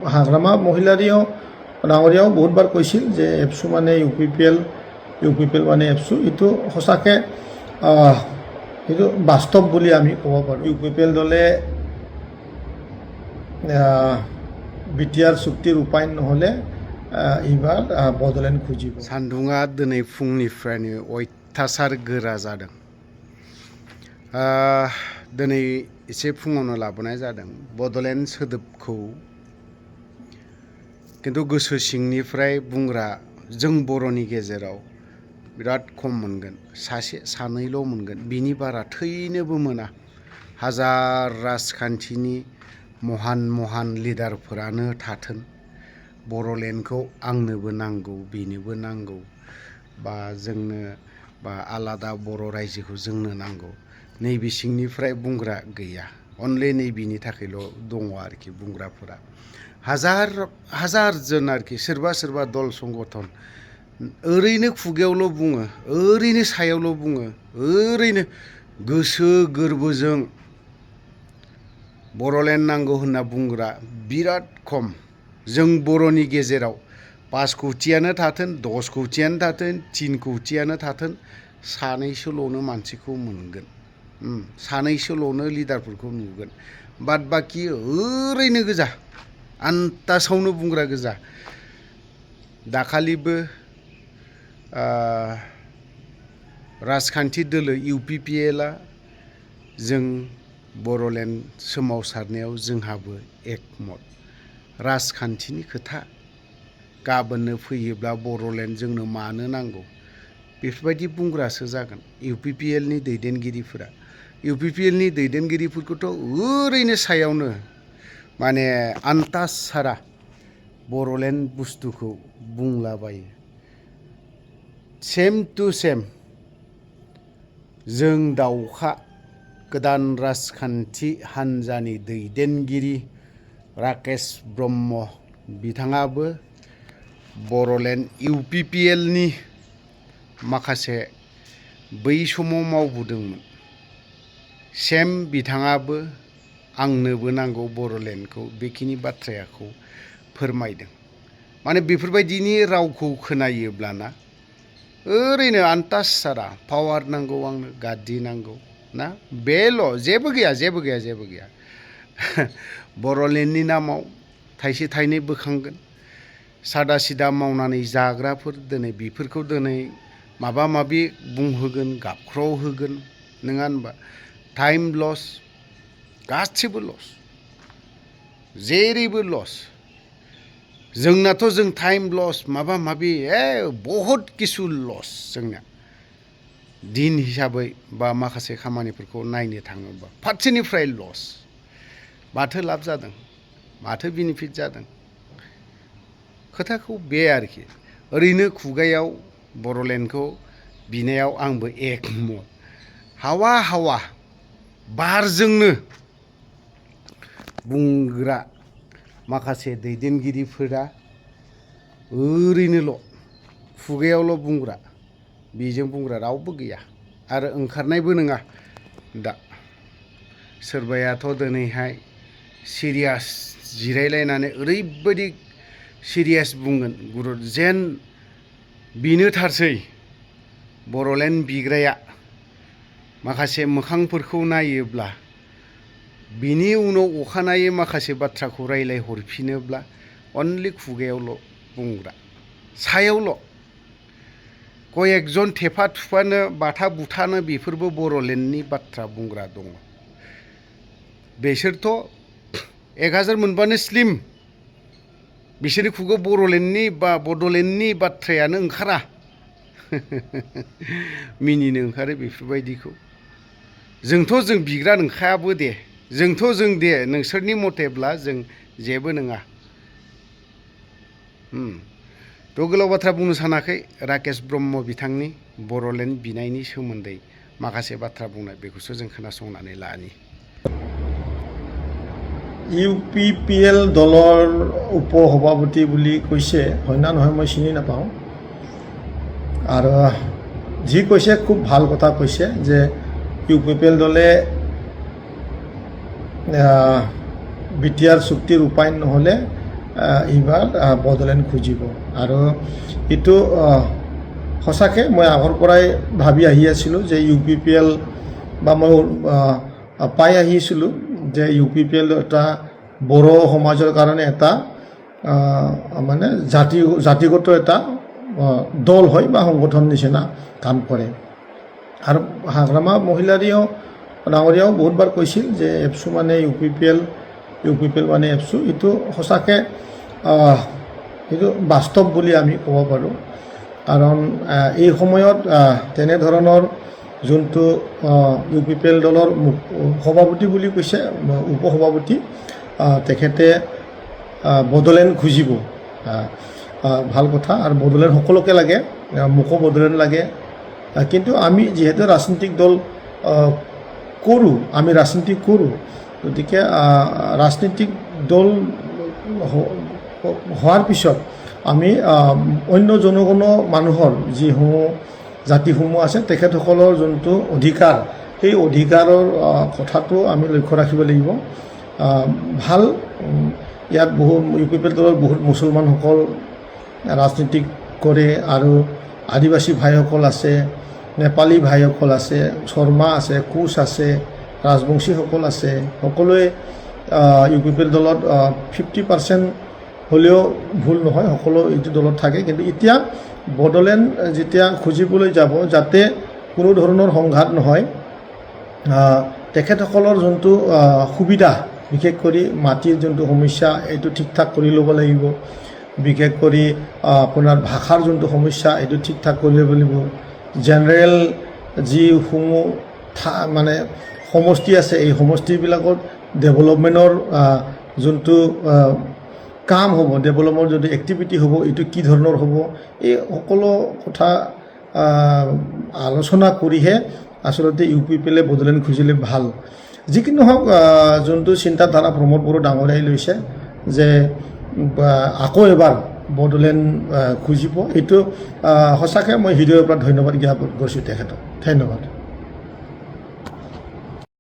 হাগ্ৰামা মহিলাৰীও ডাঙৰীয়াও বহুতবাৰ কৈছিল যে এপছু মানে ইউপিপিএল মানে এপছু এইটো সঁচাকৈ এইটো বাস্তৱ বুলি আমি ক'ব পাৰোঁ। ইউপিপিএল দলে বিটিআৰ চুক্তিৰ ৰূপায়ণ নহ'লে এইবাৰ বড়োলেণ্ড খুজিব। सान्दुङा दिनै फुंनिफ्रायनो अयथासार गोरा जादों। दिनै एसे फुङावनो लाबोनाय जादों बड'लेण्ड सोदोबखौ, किन्तु गोसो सिंनिफ्राय बुंग्रा जों बर'नि गेजेराव बिराद खम मोनगोन, सासे सानैल' मोनगोन, बिनि बारा थैनोबो मोना। हाजार राजखान्थिनि महान लिडारफोरानो थाथों, बर'लेण्डखौ आंनोबो नांगौ, बेनोबो नांगौ, बा जोंनो बा आलादा बर' रायजोखौ जोंनो नांगौ, नैबे सिंनिफ्राय बुंग्रा गैया। अनलि नैबेनि थाखायल' दङ आरोखि बुंग्राफोरा हाजार जन आरोखि, सोरबा दल संगठन ओरैनो खुगायावल' बुङो, ओरैनो सायावल' बुङो, ओरैनो गोसो गोरबोजों बर'लेण्ड नांगौ होनना बुंग्रा बिराद खम। जों बर'नि गेजेराव 5 कौटियानो थाथों, 10 कौटियानो थाथों, 3 कौटियानो थाथों, सानैसोल'नो मानसिखौ मोनगोन, सानैसोल'नो लिडारफोरखौ नुगोन। बाद बाखि ओरैनो गोजा, आन्दासावनो बुंग्रा गोजा। दाखालिबो राजखान्थि दोलो इउपिपिएलआ जों बर'लेण्ड सोमावसारनायाव जोंहाबो एकमत। राजखान्थिनि खोथा, गाबोननो फैयोब्ला बर'लेण्ड जोंनो मानो नांगौ, बेफोरबायदि बुंग्रासो जागोन इउपिपिएलनि दैदेनगिरिफोरा। इउपिपिएलनि दैदेनगिरिफोरखौथ' ओरैनो सायावनो माने आन्दाज सारा बर'लेण्ड बुस्थुखौ बुंलाबायो। सेम टु सेम जों दाउखा गोदान राजखान्थि हान्जानि दैदेनगिरि राकेश ब्रह्म बिथाङाबो बर'लेण्ड इउपिपिएलनि माखासे बै समाव मावबोदोंमोन। सेम बिथाङाबो आंनोबो नांगौ बर'लेण्डखौ, बेखिनि बाथ्राखौ फोरमायदों। माने बेफोरबायदिनि रावखौ खोनायोब्लाना ओरैनो आन्दाज सारा पावार नांगौ आंनो, गाद्दि नांगौ ना, बेल', जेबो गैया। बर'लेण्डनि नामाव थाइसे थाइनै बोखांगोन, सादा सिदा मावनानै जाग्राफोर दिनै बेफोरखौ दिनै माबा माबि बुंहोगोन, गाबख्राव होगोन, नङा होनबा? टाइम लस, गासिबो लस, जेरैबो लस। जोंनाथ' जों टाइम लस माबा माबि बहुद किसु लस जोंना दिन हिसाबै बा माखासे खामानिफोरखौ नायनो थाङोबा फारसेनिफ्राय लस। माथो लाब जादों, माथो बेनिफिट जादों, खोथाखौ बे आरोखि। ओरैनो खुगायाव बर'लेण्डखौ बिनायाव आंबो एकमत। हावा बारजोंनो बुंग्रा माखासे दैदेनगिरिफोरा ओरैनोल' खुगायावल' बुंग्रा, बेजों बुंग्रा रावबो गैया आरो ओंखारनायबो नङा। दा सोरबायाथ' दिनैहाय सिरियास जिरायलायनानै ओरैबायदि सिरियास बुंगोन गुरु जेन बेनो थारसै बर'लेण्ड बिग्राया। माखासे मोखांफोरखौ नायोब्ला बिनि उनाव अखानायै माखासे बाथ्राखौ रायलायहरफिनोब्ला अनलि खुगायावल' बुंग्रा, सायावल'। कयेकजन थेफा थुफानो बाथा बुथानो बेफोरबो बर'लेण्डनि बाथ्रा बुंग्रा दङ। बिसोरथ' 1000 मोनबानो स्लिम, बिसोरनि खुगायाव बर'लेण्डनि बा बड'लेण्डनि बाथ्रायानो ओंखारा। मिनिनो ओंखारो बेफोरबायदिखौ। जोंथ' जों बिग्रा नंखायाबो दे, जोंथ' जों दे नोंसोरनि मथेब्ला जों जेबो नङा। थ' गोलाव बाथ्रा बुंनो सानाखै, राकेश ब्रह्म बिथांनि बर'लेण्ड बिनायनि सोमोन्दै माखासे बाथ्रा बुंनाय, बेखौसो जों खोनासंनानै लानि। ইউপিপিএল দলৰ উপ সভাপতি বুলি কৈছে, হয় না নহয় মই চিনি নাপাওঁ। আৰু যি কৈছে খুব ভাল কথা কৈছে যে ইউপিপিএল দলে বিটিআৰ চুক্তিৰ ৰূপায়ণ নহ'লে এইবাৰ বড়োলেণ্ড খুজিব আৰু এইটো সঁচাকৈ মই আগৰ পৰাই ভাবি আহি আছিলোঁ যে UPPL বা মই পাই আহিছিলোঁ যে UPPL এটা বড়ো সমাজৰ কাৰণে এটা মানে জাতিগত এটা দল হয় বা সংগঠন নিচিনা কাম কৰে আৰু হাগ্ৰামা মহিলাৰীও ডাঙৰীয়াও বহুতবাৰ কৈছিল যে এপছু মানে UPPL মানে এপছু এইটো সঁচাকৈ এইটো বাস্তৱ বুলি আমি ক'ব পাৰোঁ কাৰণ এই সময়ত তেনেধৰণৰ যোনটো UPPL দলৰ সভাপতি বুলি কৈছে উপসভাপতি তেখেতে বড়োলেণ্ড খুজিব ভাল কথা আৰু বড়োলেণ্ড সকলোকে লাগে মোকো বড়োলেণ্ড লাগে কিন্তু আমি যিহেতু ৰাজনৈতিক দল আমি ৰাজনীতি কৰোঁ গতিকে ৰাজনৈতিক দল হোৱাৰ পিছত আমি অন্য জনগণ মানুহৰ যিসমূহ জাতিসমূহ আছে তেখেতসকলৰ যোনটো অধিকাৰ সেই অধিকাৰৰ কথাটো আমি লক্ষ্য ৰাখিব লাগিব ভাল ইয়াত UPPL দলৰ বহুত মুছলমানসকল ৰাজনীতি কৰে আৰু আদিবাসী ভাইসকল আছে নেপালী ভাইসকল আছে শৰ্মা আছে কোচ আছে ৰাজবংশীসকল আছে সকলোৱে UPPL দলত 50% হ'লেও ভুল নহয় সকলো এইটো দলত থাকে কিন্তু এতিয়া বড়োলেণ্ড যেতিয়া খুজিবলৈ যাব যাতে কোনো ধৰণৰ সংঘাত নহয় তেখেতসকলৰ যোনটো সুবিধা বিশেষ কৰি মাটিৰ যোনটো সমস্যা এইটো ঠিক ঠাক কৰি ল'ব লাগিব বিশেষ কৰি আপোনাৰ ভাষাৰ যোনটো সমস্যা এইটো ঠিক ঠাক কৰি ল'ব লাগিব জেনেৰেল যিসমূহ মানে সমষ্টি আছে এই সমষ্টিবিলাকত ডেভেলপমেণ্টৰ যোনটো কাম হ'ব ডেভেলপমেণ্টৰ যোনটো এক্টিভিটি হ'ব এইটো কি ধৰণৰ হ'ব এই সকলো কথা আলোচনা কৰিহে আচলতে UPPLে বড়োলেণ্ড খুজিলে ভাল যিকি নহওক যোনটো চিন্তাধাৰা প্ৰমোদ বড়ো ডাঙৰীয়াই লৈছে যে আকৌ এবাৰ বড়োলেণ্ড খুজিব এইটো সঁচাকৈ মই হৃদয়ৰ পৰা ধন্যবাদ জ্ঞাপন কৰিছোঁ তেখেতক ধন্যবাদ